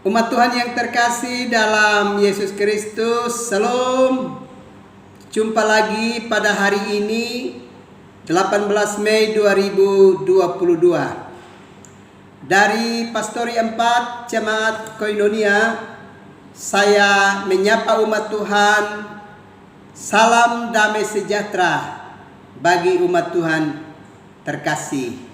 Umat Tuhan yang terkasih dalam Yesus Kristus, Salam. Jumpa lagi pada hari ini 18 Mei 2022 dari Pastori 4 Jemaat Koinonia. Saya menyapa umat Tuhan, salam damai sejahtera bagi umat Tuhan terkasih.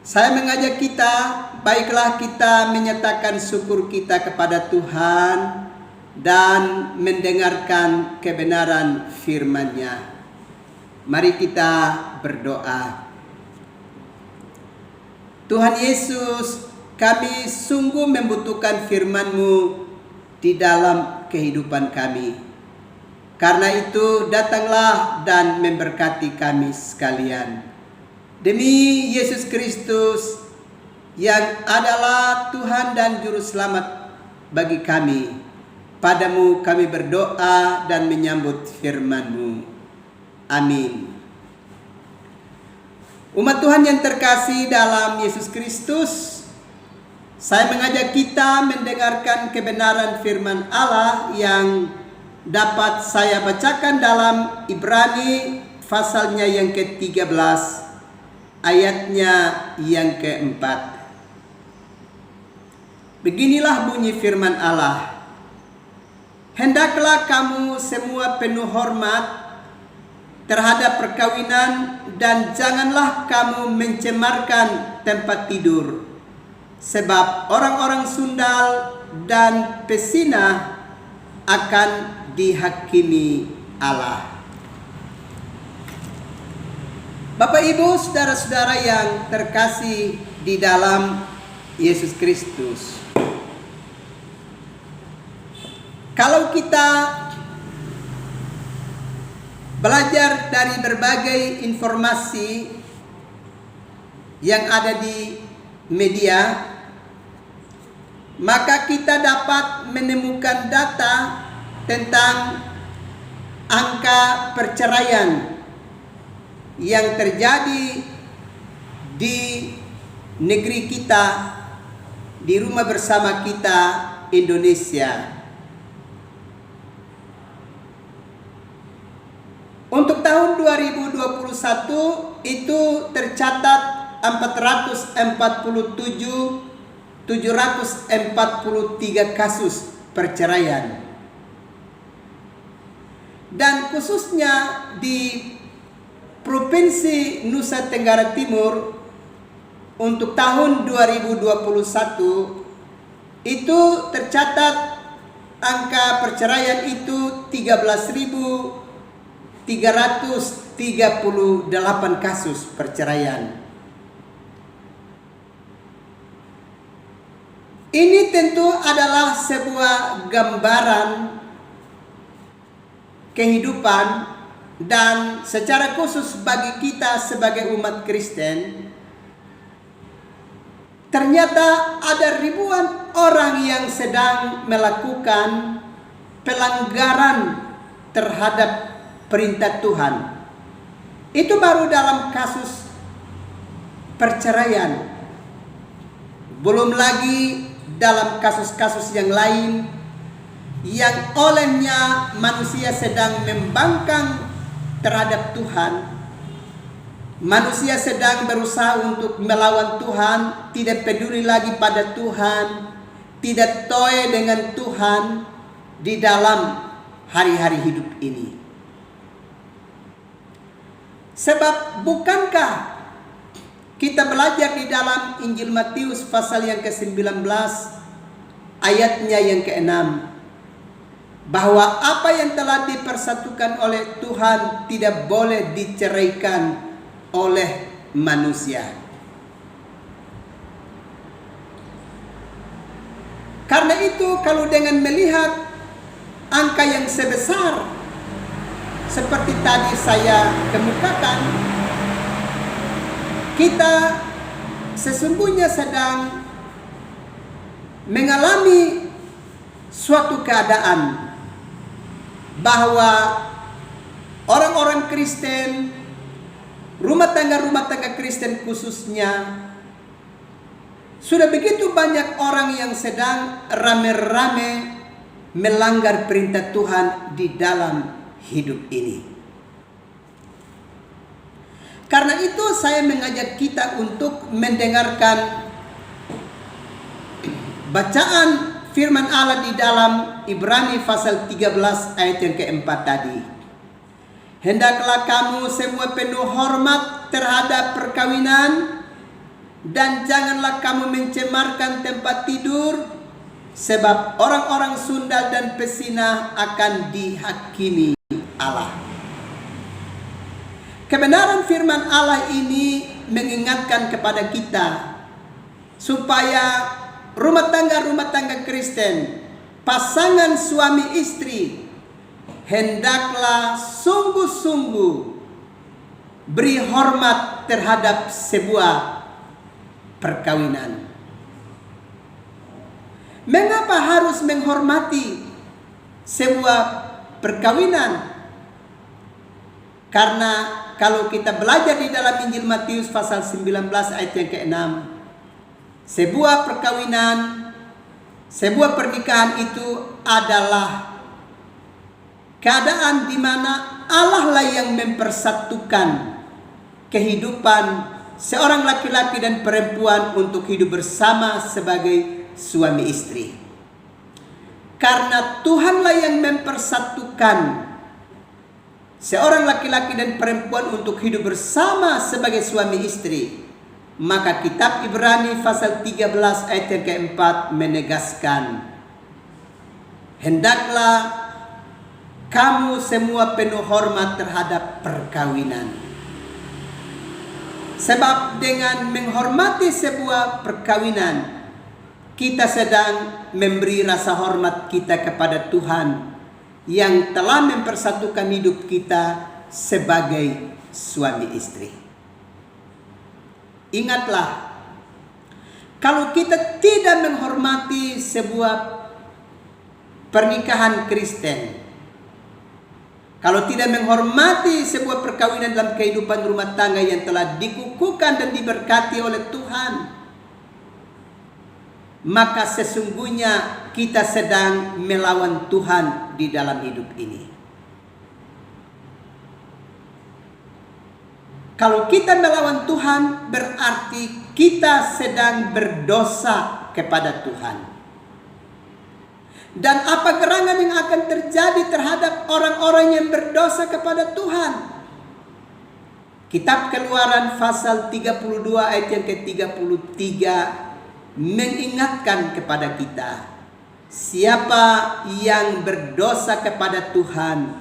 Saya mengajak kita, baiklah kita menyatakan syukur kita kepada Tuhan dan mendengarkan kebenaran firman-Nya. Mari kita berdoa. Tuhan Yesus, kami sungguh membutuhkan firman-Mu di dalam kehidupan kami. Karena itu datanglah dan memberkati kami sekalian. Demi Yesus Kristus yang adalah Tuhan dan Juru Selamat bagi kami, padamu kami berdoa dan menyambut firman-Mu. Amin. Umat Tuhan yang terkasih dalam Yesus Kristus, saya mengajak kita mendengarkan kebenaran firman Allah yang dapat saya bacakan dalam Ibrani pasalnya yang ke-13. Ayatnya yang keempat. Beginilah bunyi firman Allah. Hendaklah kamu semua penuh hormat terhadap perkawinan, dan janganlah kamu mencemarkan tempat tidur, sebab orang-orang sundal dan pezinah akan dihakimi Allah. Bapak, Ibu, saudara-saudara yang terkasih di dalam Yesus Kristus. Kalau kita belajar dari berbagai informasi yang ada di media, maka kita dapat menemukan data tentang angka perceraian yang terjadi di negeri kita, di rumah bersama kita, Indonesia. Untuk tahun 2021 itu tercatat 743 kasus perceraian. Dan khususnya di Provinsi Nusa Tenggara Timur untuk tahun 2021 itu tercatat angka perceraian itu 13.338 kasus perceraian. Ini tentu adalah sebuah gambaran kehidupan, dan secara khusus bagi kita sebagai umat Kristen, ternyata ada ribuan orang yang sedang melakukan pelanggaran terhadap perintah Tuhan. Itu baru dalam kasus perceraian. Belum lagi dalam kasus-kasus yang lain yang olehnya manusia sedang membangkang terhadap Tuhan. Manusia sedang berusaha untuk melawan Tuhan, tidak peduli lagi pada Tuhan, tidak toy dengan Tuhan di dalam hari-hari hidup ini. Sebab bukankah kita belajar di dalam Injil Matius pasal yang ke-19 ayatnya yang ke-6, bahwa apa yang telah dipersatukan oleh Tuhan tidak boleh diceraikan oleh manusia. Karena itu, kalau dengan melihat angka yang sebesar seperti tadi saya kemukakan, kita sesungguhnya sedang mengalami suatu keadaan bahwa orang-orang Kristen, rumah tangga Kristen khususnya, Sudah begitu banyak orang yang sedang rame-rame melanggar perintah Tuhan di dalam hidup ini. Karena itu saya mengajak kita untuk mendengarkan bacaan firman Allah di dalam Ibrani pasal 13 ayat yang keempat tadi. Hendaklah kamu semua penuh hormat terhadap perkawinan, dan janganlah kamu mencemarkan tempat tidur, sebab orang-orang sundal dan pezinah akan dihakimi Allah. Kebenaran firman Allah ini mengingatkan kepada kita supaya rumah tangga Kristen, pasangan suami istri, hendaklah sungguh-sungguh beri hormat terhadap sebuah perkawinan. Mengapa harus menghormati sebuah perkawinan? Karena kalau kita belajar di dalam Injil Matius pasal 19 ayat yang ke-6, sebuah perkawinan, sebuah pernikahan itu adalah keadaan di mana Allah lah yang mempersatukan kehidupan seorang laki-laki dan perempuan untuk hidup bersama sebagai suami istri. Karena Tuhanlah yang mempersatukan seorang laki-laki dan perempuan untuk hidup bersama sebagai suami istri, maka kitab Ibrani pasal 13 ayat yang keempat menegaskan, hendaklah kamu semua penuh hormat terhadap perkawinan. Sebab dengan menghormati sebuah perkawinan, kita sedang memberi rasa hormat kita kepada Tuhan yang telah mempersatukan hidup kita sebagai suami istri. Ingatlah, kalau kita tidak menghormati sebuah pernikahan Kristen, kalau tidak menghormati sebuah perkawinan dalam kehidupan rumah tangga yang telah dikukuhkan dan diberkati oleh Tuhan, maka sesungguhnya kita sedang melawan Tuhan di dalam hidup ini. Kalau kita melawan Tuhan, berarti kita sedang berdosa kepada Tuhan. Dan apa gerangan yang akan terjadi terhadap orang-orang yang berdosa kepada Tuhan? Kitab Keluaran pasal 32 ayat yang ke-33 mengingatkan kepada kita, siapa yang berdosa kepada Tuhan,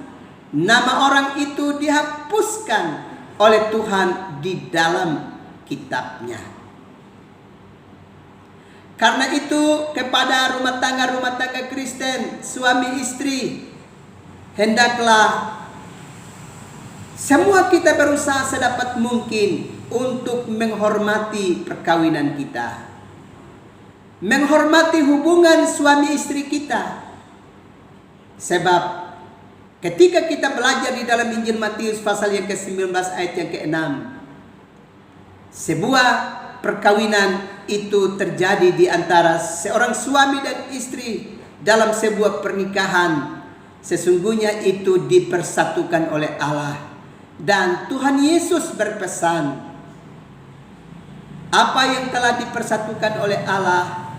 nama orang itu dihapuskan oleh Tuhan di dalam kitabnya. Karena itu kepada rumah tangga Kristen, suami istri, hendaklah semua kita berusaha sedapat mungkin untuk menghormati perkawinan kita, menghormati hubungan suami istri kita. Sebab ketika kita belajar di dalam Injil Matius pasal yang ke-19 ayat yang ke-6, sebuah perkawinan itu terjadi di antara seorang suami dan istri dalam sebuah pernikahan. Sesungguhnya itu dipersatukan oleh Allah. Dan Tuhan Yesus berpesan, apa yang telah dipersatukan oleh Allah,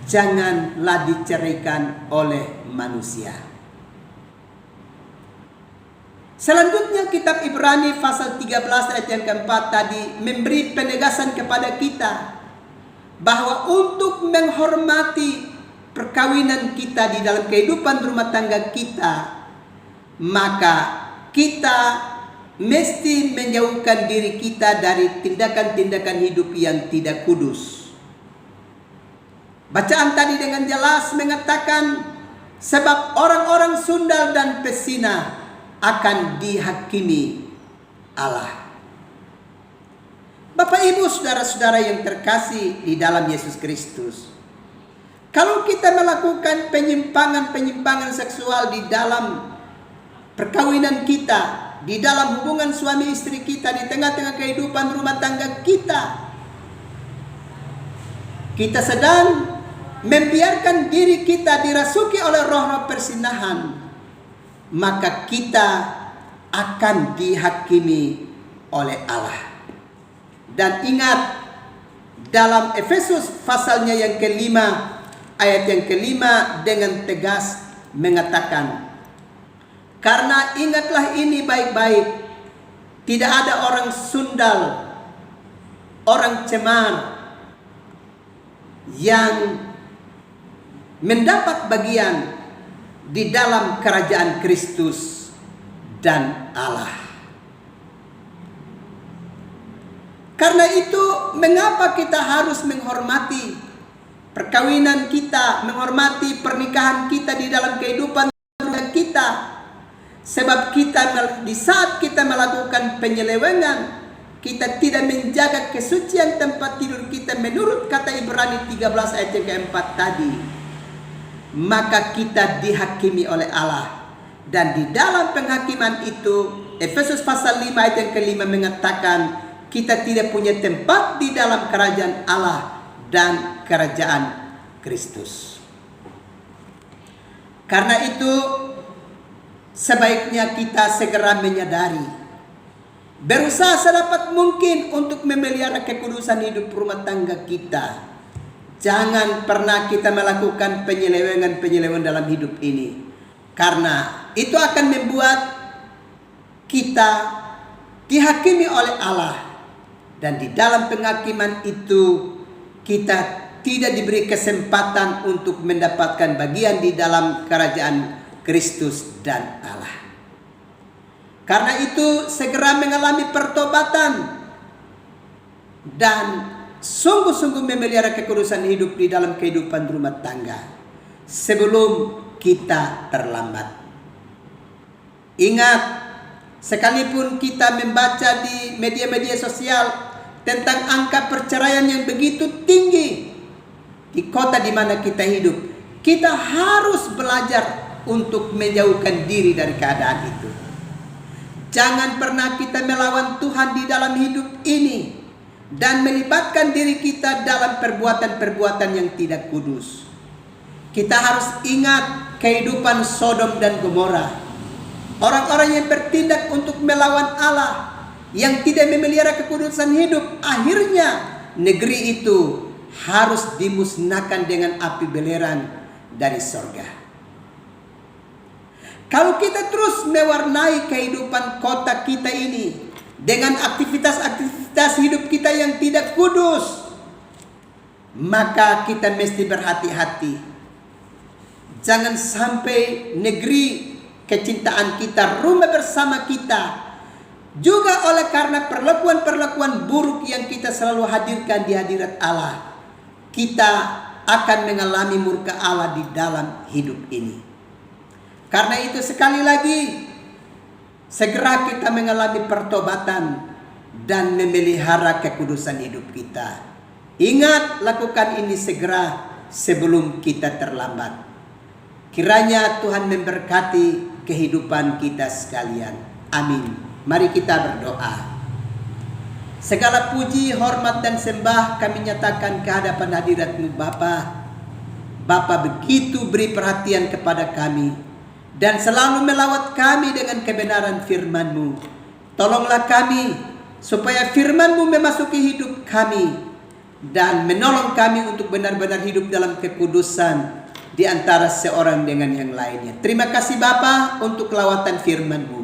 janganlah diceraikan oleh manusia. Selanjutnya kitab Ibrani pasal 13 ayat yang keempat tadi memberi penegasan kepada kita bahwa untuk menghormati perkawinan kita di dalam kehidupan rumah tangga kita, maka kita mesti menjauhkan diri kita dari tindakan-tindakan hidup yang tidak kudus. Bacaan tadi dengan jelas mengatakan, sebab orang-orang sundal dan pezinah akan dihakimi Allah. Bapak Ibu saudara-saudara yang terkasih di dalam Yesus Kristus, kalau kita melakukan penyimpangan seksual di dalam perkawinan kita, di dalam hubungan suami istri kita, di tengah-tengah kehidupan rumah tangga kita, kita sedang membiarkan diri kita dirasuki oleh roh-roh persinahan, maka kita akan dihakimi oleh Allah. Dan ingat, dalam Efesus pasalnya yang kelima, ayat yang kelima dengan tegas mengatakan, karena ingatlah ini baik-baik, tidak ada orang sundal, orang cemar yang mendapat bagian di dalam kerajaan Kristus dan Allah. Karena itu, mengapa kita harus menghormati perkawinan kita, menghormati pernikahan kita di dalam kehidupan kita? Sebab kita di saat kita melakukan penyelewengan, kita tidak menjaga kesucian tempat tidur kita menurut kata Ibrani 13 ayat yang keempat tadi, maka kita dihakimi oleh Allah. Dan di dalam penghakiman itu, Efesus pasal 5 ayat yang kelima mengatakan, kita tidak punya tempat di dalam kerajaan Allah dan kerajaan Kristus. Karena itu, sebaiknya kita segera menyadari, berusaha sedapat mungkin untuk memelihara kekudusan hidup rumah tangga kita. Jangan pernah kita melakukan penyelewengan dalam hidup ini, karena itu akan membuat kita dihakimi oleh Allah. Dan di dalam penghakiman itu, kita tidak diberi kesempatan untuk mendapatkan bagian di dalam kerajaan Kristus dan Allah. Karena itu, segera mengalami pertobatan dan sungguh-sungguh memelihara kekudusan hidup di dalam kehidupan rumah tangga sebelum kita terlambat. Ingat, sekalipun kita membaca di media-media sosial tentang angka perceraian yang begitu tinggi di kota di mana kita hidup, kita harus belajar untuk menjauhkan diri dari keadaan itu. Jangan pernah kita melawan Tuhan di dalam hidup ini dan melibatkan diri kita dalam perbuatan-perbuatan yang tidak kudus. Kita harus ingat kehidupan Sodom dan Gomora. Orang-orang yang bertindak untuk melawan Allah, yang tidak memelihara kekudusan hidup, akhirnya negeri itu harus dimusnahkan dengan api belerang dari sorga. Kalau kita terus mewarnai kehidupan kota kita ini dengan aktivitas-aktivitas hidup kita yang tidak kudus, maka kita mesti berhati-hati. Jangan sampai negeri kecintaan kita, rumah bersama kita, juga oleh karena perlakuan-perlakuan buruk yang kita selalu hadirkan di hadirat Allah, kita akan mengalami murka Allah di dalam hidup ini. Karena itu sekali lagi, segera kita mengalami pertobatan dan memelihara kekudusan hidup kita. Ingat, lakukan ini segera sebelum kita terlambat. Kiranya Tuhan memberkati kehidupan kita sekalian. Amin. Mari kita berdoa. Segala puji, hormat, dan sembah kami nyatakan ke hadapan hadirat-Mu Bapa. Bapa begitu beri perhatian kepada kami dan selalu melawat kami dengan kebenaran firman-Mu. Tolonglah kami supaya firman-Mu memasuki hidup kami dan menolong kami untuk benar-benar hidup dalam kekudusan di antara seorang dengan yang lainnya. Terima kasih Bapa untuk lawatan firman-Mu.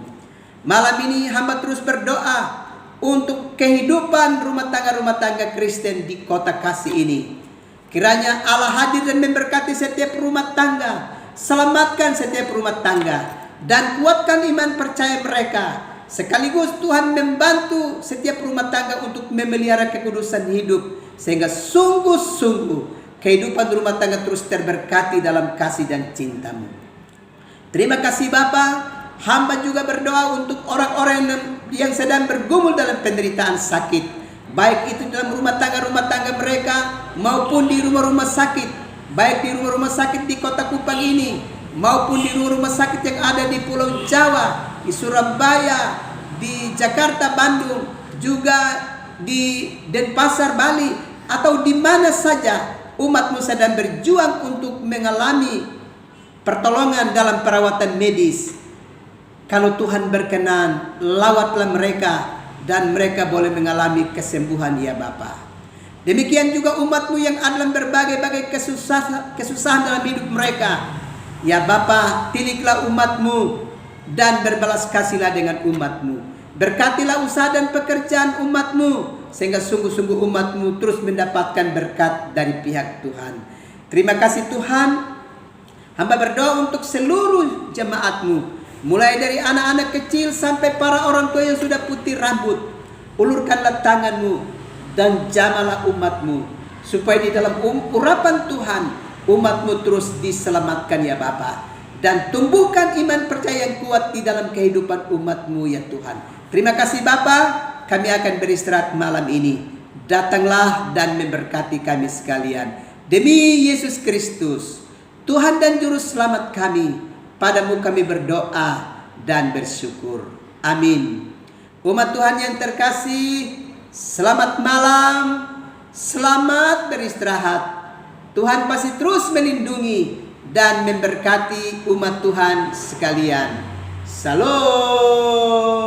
Malam ini hamba terus berdoa untuk kehidupan rumah tangga Kristen di kota Kasih ini. Kiranya Allah hadir dan memberkati setiap rumah tangga, selamatkan setiap rumah tangga, dan kuatkan iman percaya mereka. Sekaligus Tuhan membantu setiap rumah tangga untuk memelihara kekudusan hidup, sehingga sungguh-sungguh kehidupan rumah tangga terus terberkati dalam kasih dan cinta-Mu. Terima kasih Bapa. Hamba juga berdoa untuk orang-orang yang sedang bergumul dalam penderitaan sakit, baik itu dalam rumah tangga mereka maupun di rumah-rumah sakit, baik di rumah-rumah sakit di Kota Kupang ini maupun di rumah-rumah sakit yang ada di Pulau Jawa, di Surabaya, di Jakarta, Bandung, juga di Denpasar, Bali, atau di mana saja umat-Mu sedang berjuang untuk mengalami pertolongan dalam perawatan medis. Kalau Tuhan berkenan, lawatlah mereka dan mereka boleh mengalami kesembuhan ya Bapa. Demikian juga umat-Mu yang ada dalam berbagai-bagai kesusahan dalam hidup mereka. Ya Bapa, pilihlah umat-Mu dan berbalas kasihlah dengan umat-Mu. Berkatilah usaha dan pekerjaan umat-Mu, sehingga sungguh-sungguh umat-Mu terus mendapatkan berkat dari pihak Tuhan. Terima kasih Tuhan. Hamba berdoa untuk seluruh jemaat-Mu, mulai dari anak-anak kecil sampai para orang tua yang sudah putih rambut. Ulurkanlah tangan-Mu dan jamalah umat-Mu, supaya di dalam urapan Tuhan umat-Mu terus diselamatkan ya Bapa. Dan tumbuhkan iman percaya yang kuat di dalam kehidupan umat-Mu ya Tuhan. Terima kasih Bapa, kami akan beristirahat malam ini. Datanglah dan memberkati kami sekalian. Demi Yesus Kristus, Tuhan dan Juru Selamat kami, padamu kami berdoa dan bersyukur. Amin. Umat Tuhan yang terkasih, selamat malam, selamat beristirahat. Tuhan pasti terus melindungi dan memberkati umat Tuhan sekalian. Salam.